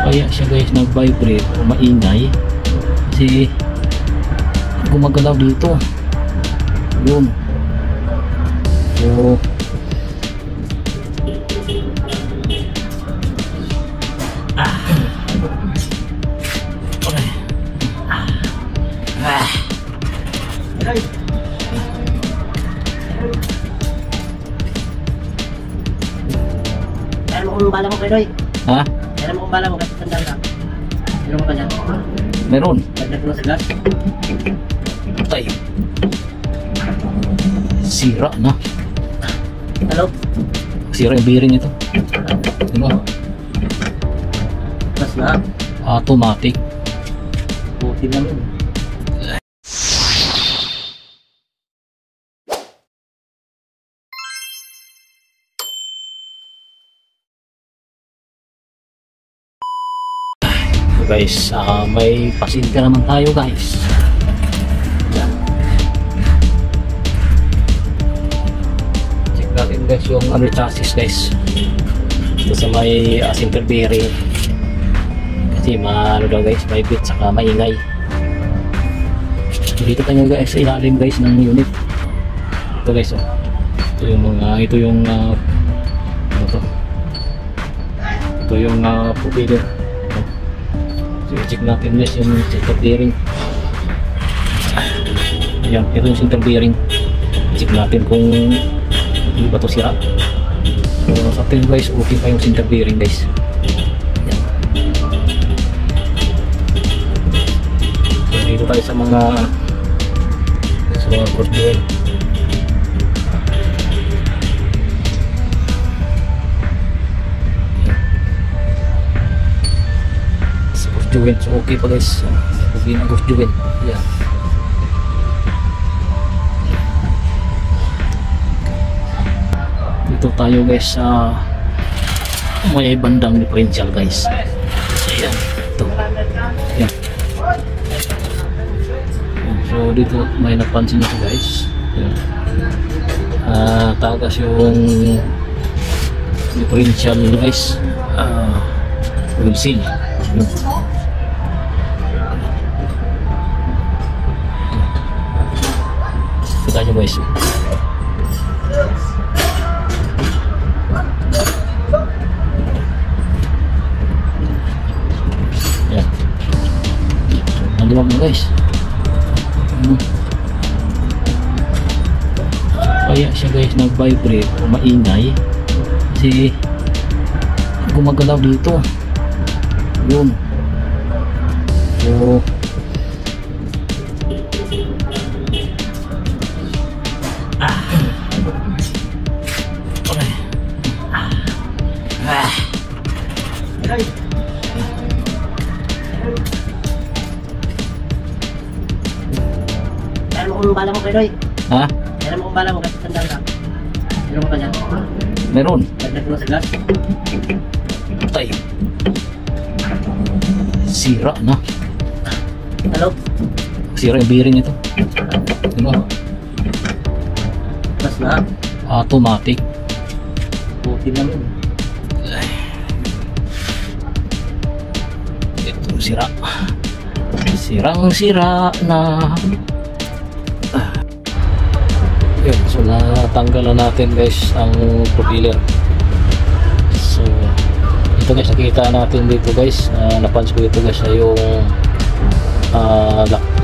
Kaya siya guys nag-vibrate o maingay kasi gumagalaw dito yun. So Meron mo kung bala mo, Pedoy. ha? Meron mo kung bala mo, kasi tandaan ka. Meron mo ba dyan? Meron. Dagdag mo sa gas. Tay. Sira na. Hello? Sira yung bearing ito. Ano? Gas na. Automatic. Buti lang yun. Guys, may pasinta naman tayo guys. Yan. Check natin guys yung ano chassis guys. Ito sa may center bearing. Kasi ano daw guys, may bit saka maingay. Dito tayo guys sa ilalim guys ng unit. Ito guys oh. Ito yung ano to? Ito yung propeller. So, check natin guys yung center bearing. Ayan, ito yung center bearing. Check natin kung hindi ba ito sira. So, sa atin guys, okay pa yung center bearing guys. Ayan. So, dito tayo sa mga cross joint. Joint, so okay pa guys. Okay na ghost joint. Yeah. Dito tayo guys sa may bandang differential guys. Ayan. Ito. Ayan. So dito may napansin nyo guys. Ayan. Tagas yung differential guys. Wheel seal. Ayan. Kita nyo guys. Yan. Naliwag mo guys. Kaya siya guys nag-vibrate o maingay kasi gumagalaw dito yun. So Meron mo kung bala mo, Pedoy. ha? Meron mo kung bala mo, kasi tandaan ka. Meron mo ba dyan? Meron. Dagdag mo sa gas. Tay. Sira na. Hello? Sira yung bearing ito. Ano? Gas na. Automatic. Buti lang yun. Ito sira. Sirang sira na. Yun, so natanggal na natin guys ang propeller. So ito guys, nakikita natin dito guys, napansin ko dito guys yung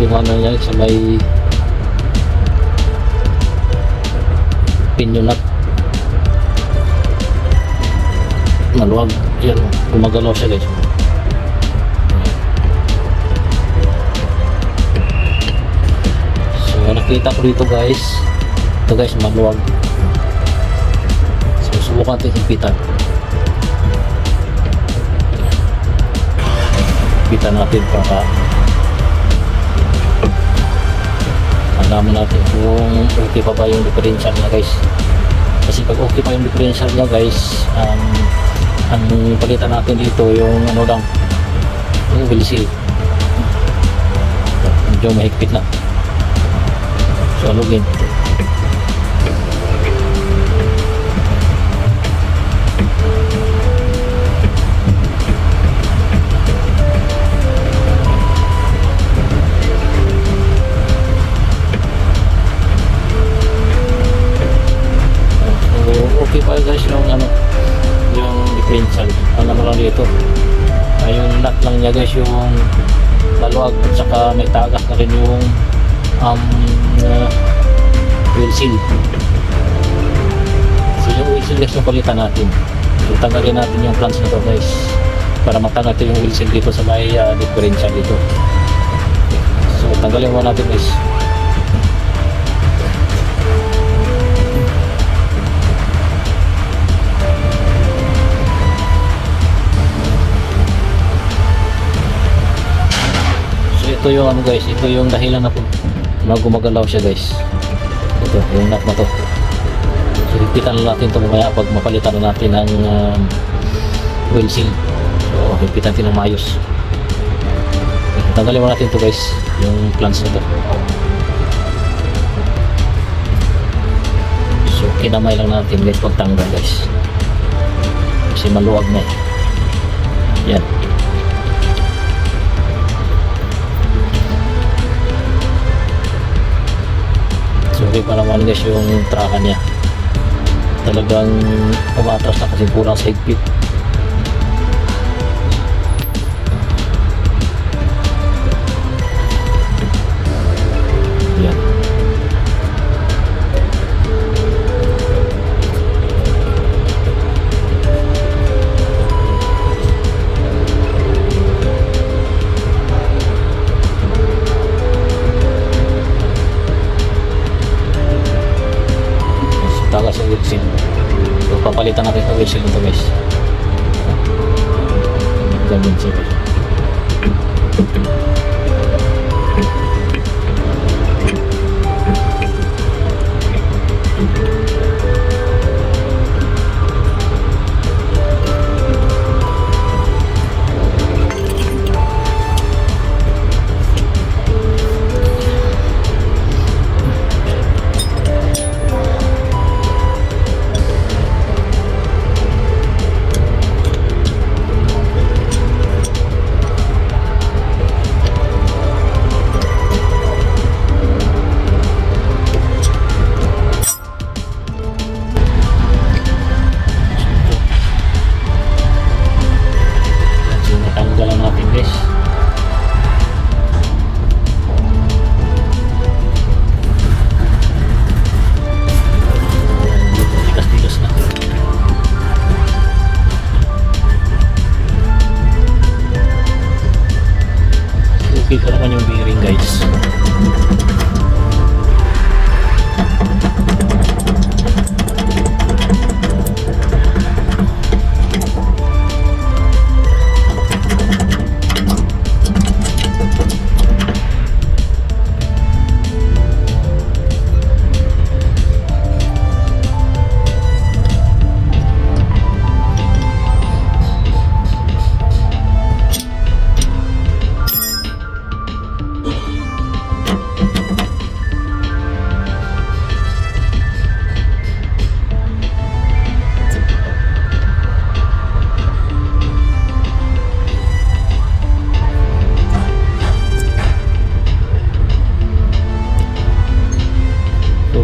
yung ano niya sa may pinion nut maluwag. Yan, gumagalaw siya guys. So nakita ko dito guys, ito guys maluwag. So subukan natin hipitan. Hipitan natin para alaman natin kung okay pa ba yung differential niya guys. Kasi pag okay pa yung differential niya guys, ang palitan natin dito yung ano lang, yung wheel seal. Medyo mahigpit na. So alugin. ano lang dito, yung nut lang niya guys, yung maluwag, at saka may tagas na rin yung wheel seal. So yung wheel seal guys yung palitan natin. So tanggalin natin yung flange na to guys, para matanggal yung wheel seal dito sa may differential dito. So tanggalin muna natin guys. Ito yung ano guys, ito yung dahilan na gumagalaw siya guys. Ito, yung nut na to. So higpitan na natin ito mamaya pag mapalitan na natin ang wheel seal. So higpitan natin ng maayos. Tanggalin mo natin ito guys, yung flange na to. So kinamay lang natin guys pagtanggal guys, kasi maluwag na eh. Yan. Okay pa naman guys yung traka niya, talagang umatras na kasi kulang sa higpit. Yan. Tagas yung wheel seal. So papalitan natin yung wheel seal nito guys. Ganun siya guys. Ito naman yung bearing guys.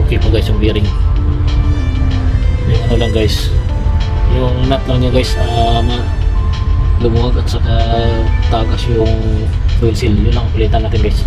Okay po guys yung bearing. Yung ano lang guys, yung nut lang niya guys, lumuwag at saka tagas yung wheel seal. Yun lang palitan natin guys.